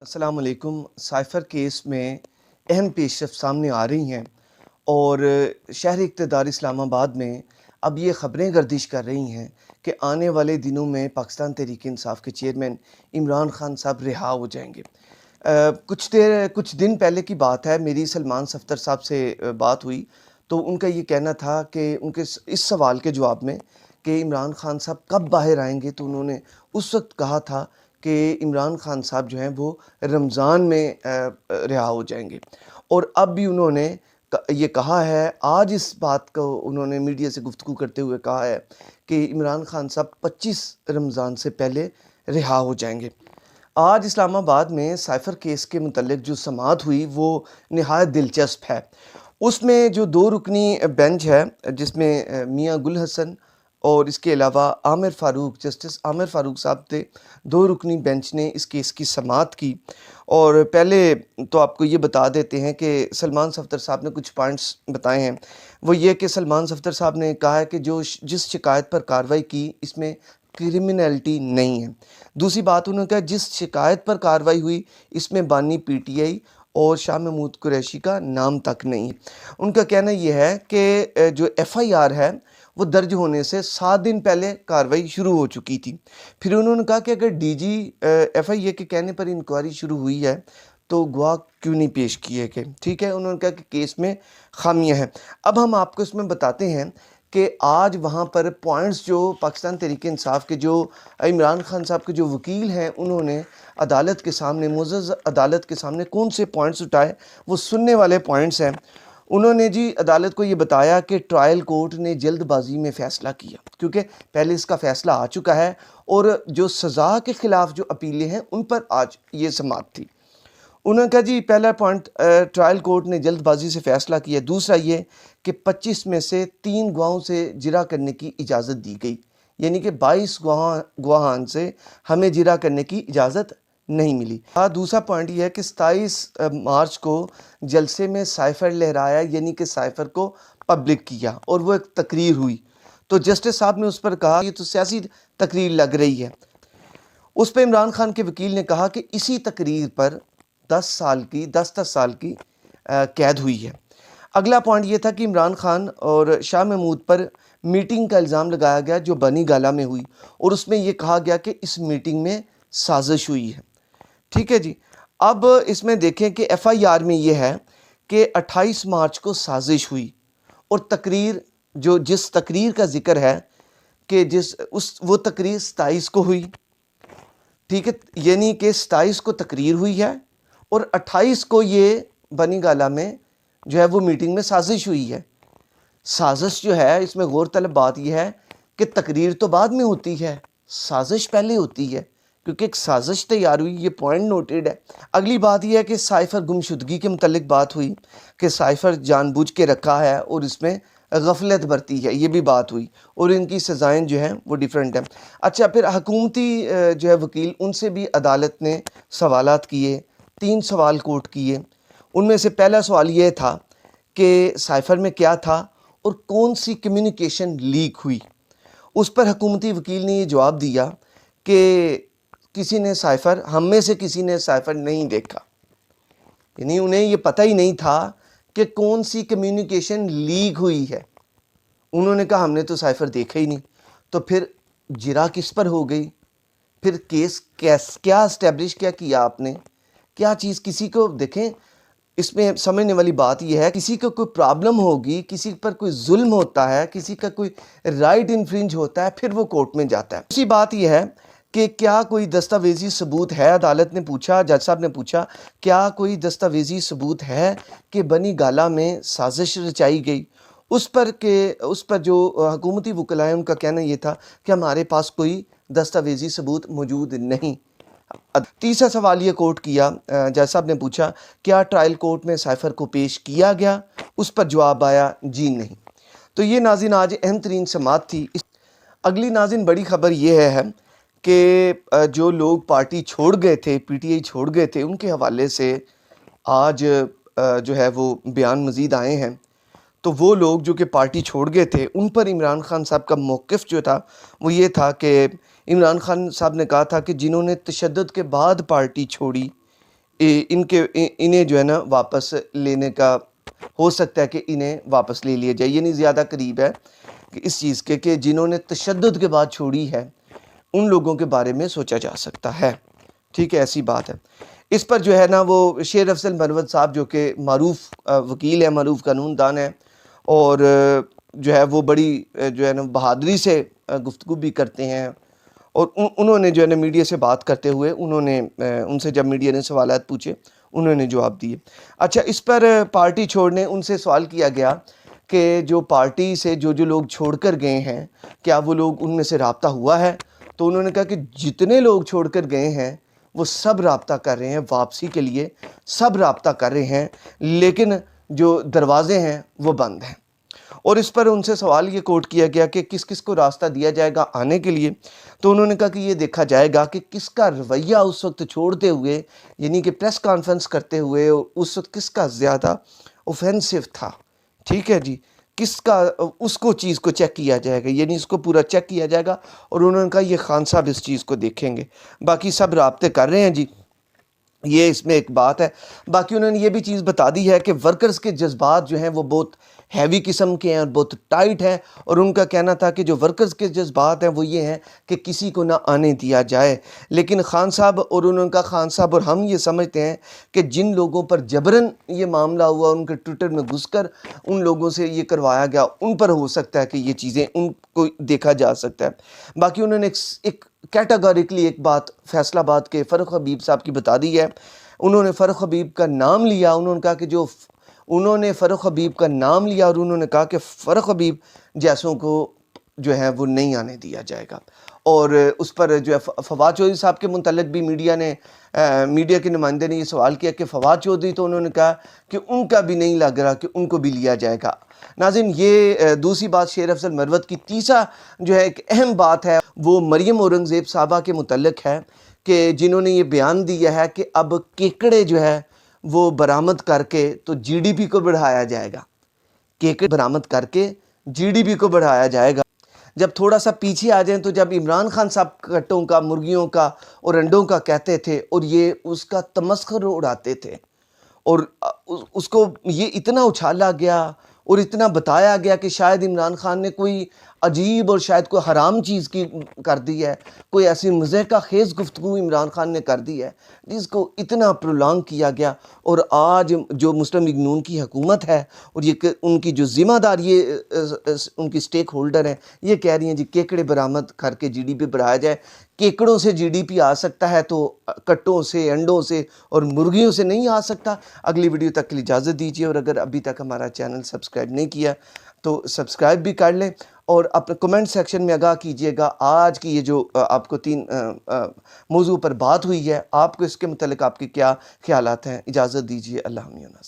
السلام علیکم۔ Cipher case میں اہم پیش رفت سامنے آ رہی ہیں اور شہر اقتدار اسلام آباد میں اب یہ خبریں گردش کر رہی ہیں کہ آنے والے دنوں میں پاکستان تحریک انصاف کے چیئرمین عمران خان صاحب رہا ہو جائیں گے۔ کچھ دن پہلے کی بات ہے، میری سلمان صفدر صاحب سے بات ہوئی تو ان کا یہ کہنا تھا کہ ان کے اس سوال کے جواب میں کہ عمران خان صاحب کب باہر آئیں گے، تو انہوں نے اس وقت کہا تھا کہ عمران خان صاحب جو ہیں وہ رمضان میں رہا ہو جائیں گے۔ اور اب بھی انہوں نے یہ کہا ہے، آج اس بات کو انہوں نے میڈیا سے گفتگو کرتے ہوئے کہا ہے کہ عمران خان صاحب 25 رمضان سے پہلے رہا ہو جائیں گے۔ آج اسلام آباد میں سائفر کیس کے متعلق جو سماعت ہوئی وہ نہایت دلچسپ ہے۔ اس میں جو 2 رکنی بینچ ہے، جس میں میاں گل حسن اور اس کے علاوہ عامر فاروق، جسٹس عامر فاروق صاحب تھے، 2 رکنی بینچ نے اس کیس کی سماعت کی۔ اور پہلے تو آپ کو یہ بتا دیتے ہیں کہ سلمان صفدر صاحب نے کچھ پوائنٹس بتائے ہیں۔ وہ یہ کہ سلمان صفدر صاحب نے کہا ہے کہ جس شکایت پر کارروائی کی اس میں کرمنلٹی نہیں ہے۔ دوسری بات انہوں نے کہا جس شکایت پر کارروائی ہوئی اس میں بانی پی ٹی آئی اور شاہ محمود قریشی کا نام تک نہیں۔ ان کا کہنا یہ ہے کہ جو ایف آئی آر ہے وہ درج ہونے سے 7 دن پہلے کارروائی شروع ہو چکی تھی۔ پھر انہوں نے کہا کہ اگر ڈی جی ایف آئی اے کے کہنے پر انکوائری شروع ہوئی ہے تو گواہ کیوں نہیں پیش کیے گئے، ٹھیک ہے۔ انہوں نے کہا کہ کیس میں خامیاں ہیں۔ اب ہم آپ کو اس میں بتاتے ہیں کہ آج وہاں پر پوائنٹس جو پاکستان تحریک انصاف کے جو عمران خان صاحب کے جو وکیل ہیں انہوں نے عدالت کے سامنے، معزز عدالت کے سامنے کون سے پوائنٹس اٹھائے، وہ سننے والے پوائنٹس ہیں۔ انہوں نے عدالت کو یہ بتایا کہ ٹرائل کورٹ نے جلد بازی میں فیصلہ کیا، کیونکہ پہلے اس کا فیصلہ آ چکا ہے اور جو سزا کے خلاف جو اپیلیں ہیں ان پر آج یہ سماعت تھی۔ انہوں نے کہا پہلا پوائنٹ، ٹرائل کورٹ نے جلد بازی سے فیصلہ کیا۔ دوسرا یہ کہ 25 میں سے 3 گواہوں سے جرح کرنے کی اجازت دی گئی، یعنی کہ 22 گواہان سے ہمیں جرح کرنے کی اجازت نہیں ملی۔ دوسرا پوائنٹ یہ ہے کہ 27 مارچ کو جلسے میں سائفر لہرایا، یعنی کہ سائفر کو پبلک کیا اور وہ ایک تقریر ہوئی، تو جسٹس صاحب نے اس پر کہا یہ تو سیاسی تقریر لگ رہی ہے۔ اس پہ عمران خان کے وکیل نے کہا کہ اسی تقریر پر 10 سال کی قید ہوئی ہے۔ اگلا پوائنٹ یہ تھا کہ عمران خان اور شاہ محمود پر میٹنگ کا الزام لگایا گیا جو بنی گالہ میں ہوئی، اور اس میں یہ کہا گیا کہ اس میٹنگ میں سازش ہوئی ہے، ٹھیک ہے جی۔ اب اس میں دیکھیں کہ ایف آئی آر میں یہ ہے کہ 28 مارچ کو سازش ہوئی، اور جس تقریر کا ذکر ہے کہ وہ تقریر 27 کو ہوئی، ٹھیک ہے، یعنی کہ 27 کو تقریر ہوئی ہے اور 28 کو یہ بنی گالہ میں جو ہے وہ میٹنگ میں سازش ہوئی ہے۔ سازش جو ہے اس میں غور طلب بات یہ ہے کہ تقریر تو بعد میں ہوتی ہے، سازش پہلے ہوتی ہے، کیونکہ ایک سازش تیار ہوئی، یہ پوائنٹ نوٹڈ ہے۔ اگلی بات یہ ہے کہ سائفر گمشدگی کے متعلق بات ہوئی کہ سائفر جان بوجھ کے رکھا ہے اور اس میں غفلت برتی ہے، یہ بھی بات ہوئی، اور ان کی سزائیں جو ہیں وہ ڈیفرنٹ ہیں۔ اچھا، پھر حکومتی جو ہے وکیل، ان سے بھی عدالت نے سوالات کیے، 3 سوال کوٹ کیے۔ ان میں سے پہلا سوال یہ تھا کہ سائفر میں کیا تھا اور کون سی کمیونیکیشن لیک ہوئی۔ اس پر حکومتی وکیل نے یہ جواب دیا کہ ہم میں سے کسی نے سائفر نہیں دیکھا، یعنی انہیں یہ پتہ ہی نہیں تھا کہ کون سی کمیونیکیشن لیک ہوئی ہے۔ انہوں نے کہا ہم نے تو سائفر دیکھا ہی نہیں۔ تو پھر جرح کس پر ہو گئی؟ پھر کیس کیا اسٹیبلش کیا آپ نے؟ کیا چیز کسی کو دیکھیں، اس میں سمجھنے والی بات یہ ہے، کسی کو کوئی پرابلم ہوگی، کسی پر کوئی ظلم ہوتا ہے، کسی کا کوئی رائٹ انفرنج ہوتا ہے، پھر وہ کورٹ میں جاتا ہے۔ دوسری بات یہ ہے کہ کیا کوئی دستاویزی ثبوت ہے؟ عدالت نے پوچھا، جج صاحب نے پوچھا کیا کوئی دستاویزی ثبوت ہے کہ بنی گالہ میں سازش رچائی گئی؟ اس پر جو حکومتی وکلاء ہیں ان کا کہنا یہ تھا کہ ہمارے پاس کوئی دستاویزی ثبوت موجود نہیں۔ تیسرا سوال یہ کوٹ کیا، جج صاحب نے پوچھا کیا ٹرائل کورٹ میں سائفر کو پیش کیا گیا؟ اس پر جواب آیا جی نہیں۔ تو یہ ناظرین آج اہم ترین سماعت تھی۔ اگلی ناظرین بڑی خبر یہ ہے کہ جو لوگ پارٹی چھوڑ گئے تھے، پی ٹی آئی چھوڑ گئے تھے، ان کے حوالے سے آج جو ہے وہ بیان مزید آئے ہیں۔ تو وہ لوگ جو کہ پارٹی چھوڑ گئے تھے ان پر عمران خان صاحب کا موقف جو تھا وہ یہ تھا کہ عمران خان صاحب نے کہا تھا کہ جنہوں نے تشدد کے بعد پارٹی چھوڑی انہیں جو ہے نا واپس لینے کا ہو سکتا ہے کہ انہیں واپس لے لیا جائے، یعنی زیادہ قریب ہے کہ اس چیز کے کہ جنہوں نے تشدد کے بعد چھوڑی ہے ان لوگوں کے بارے میں سوچا جا سکتا ہے، ٹھیک ہے، ایسی بات ہے۔ اس پر جو ہے نا وہ شیر افضل مروت صاحب جو کہ معروف وکیل ہے، معروف قانون دان ہے، اور جو ہے وہ بڑی جو ہے نا بہادری سے گفتگو بھی کرتے ہیں، اور انہوں نے جو ہے نا میڈیا سے بات کرتے ہوئے انہوں نے ان سے جب میڈیا نے سوالات پوچھے انہوں نے جواب دیے۔ اچھا، اس پر پارٹی چھوڑنے ان سے سوال کیا گیا کہ جو پارٹی سے جو لوگ چھوڑ کر گئے ہیں کیا وہ لوگ ان میں سے رابطہ ہوا ہے؟ تو انہوں نے کہا کہ جتنے لوگ چھوڑ کر گئے ہیں وہ سب رابطہ کر رہے ہیں، واپسی کے لیے سب رابطہ کر رہے ہیں، لیکن جو دروازے ہیں وہ بند ہیں۔ اور اس پر ان سے سوال یہ کوٹ کیا گیا کہ کس کس کو راستہ دیا جائے گا آنے کے لیے؟ تو انہوں نے کہا کہ یہ دیکھا جائے گا کہ کس کا رویہ اس وقت چھوڑتے ہوئے، یعنی کہ پریس کانفرنس کرتے ہوئے اس وقت کس کا زیادہ اوفینسو تھا، ٹھیک ہے جی، کس کا اس کو چیز کو چیک کیا جائے گا، یعنی اس کو پورا چیک کیا جائے گا، اور انہوں نے کہا یہ خان صاحب اس چیز کو دیکھیں گے، باقی سب رابطے کر رہے ہیں جی، یہ اس میں ایک بات ہے۔ باقی انہوں نے یہ بھی چیز بتا دی ہے کہ ورکرز کے جذبات جو ہیں وہ بہت ہیوی قسم کے ہیں اور بہت ٹائٹ ہیں، اور ان کا کہنا تھا کہ جو ورکرز کے جذبات ہیں وہ یہ ہیں کہ کسی کو نہ آنے دیا جائے، لیکن خان صاحب اور انہوں نے کہا خان صاحب اور ہم یہ سمجھتے ہیں کہ جن لوگوں پر جبراً یہ معاملہ ہوا، ان کے ٹویٹر میں گھس کر ان لوگوں سے یہ کروایا گیا، ان پر ہو سکتا ہے کہ یہ چیزیں ان کو دیکھا جا سکتا ہے۔ باقی انہوں نے ایک کیٹاگوریکلی ایک بات فیصلہ آباد کے فرخ حبیب صاحب کی بتا دی ہے۔ انہوں نے فرخ حبیب کا نام لیا، انہوں نے کہا کہ انہوں نے فرخ حبیب کا نام لیا اور انہوں نے کہا کہ فرخ حبیب جیسوں کو جو ہے وہ نہیں آنے دیا جائے گا، اور اس پر جو ہے فواد چودھری صاحب کے متعلق بھی میڈیا کے نمائندے نے یہ سوال کیا کہ فواد چودھری، تو انہوں نے کہا کہ ان کا بھی نہیں لگ رہا کہ ان کو بھی لیا جائے گا۔ ناظرین، یہ دوسری بات شیر افضل مروت کی۔ تیسرا جو ہے ایک اہم بات ہے وہ مریم اورنگزیب صاحبہ کے متعلق ہے کہ جنہوں نے یہ بیان دیا ہے کہ اب کیکڑے جو ہے وہ برآمد کر کے تو جی ڈی پی کو بڑھایا جائے گا، کیکڑے برآمد کر کے جی ڈی پی کو بڑھایا جائے گا۔ جب تھوڑا سا پیچھے آ جائیں تو جب عمران خان صاحب کٹوں کا، مرغیوں کا اور انڈوں کا کہتے تھے اور یہ اس کا تمسخر اڑاتے تھے، اور اس کو یہ اتنا اچھالا گیا اور اتنا بتایا گیا کہ شاید عمران خان نے کوئی عجیب اور شاید کوئی حرام چیز کی کر دی ہے، کوئی ایسی مضحکہ خیز گفتگو عمران خان نے کر دی ہے جس کو اتنا پرولانگ کیا گیا، اور آج جو مسلم لیگ نون کی حکومت ہے اور یہ ان کی جو ذمہ دار یہ ان کی سٹیک ہولڈر ہیں، یہ کہہ رہی ہیں جی کیکڑے برآمد کر کے جی ڈی پی بڑھایا جائے۔ کیکڑوں سے جی ڈی پی آ سکتا ہے تو کٹوں سے، انڈوں سے اور مرغیوں سے نہیں آ سکتا۔ اگلی ویڈیو تک کے لیے اجازت دیجیے، اور اگر ابھی تک ہمارا چینل سبسکرائب نہیں کیا تو سبسکرائب بھی کر لیں، اور اپنے کمنٹ سیکشن میں آگاہ کیجئے گا آج کی یہ جو آپ کو 3 موضوع پر بات ہوئی ہے، آپ کو اس کے متعلق آپ کے کیا خیالات ہیں۔ اجازت دیجیے، اللہ حافظ۔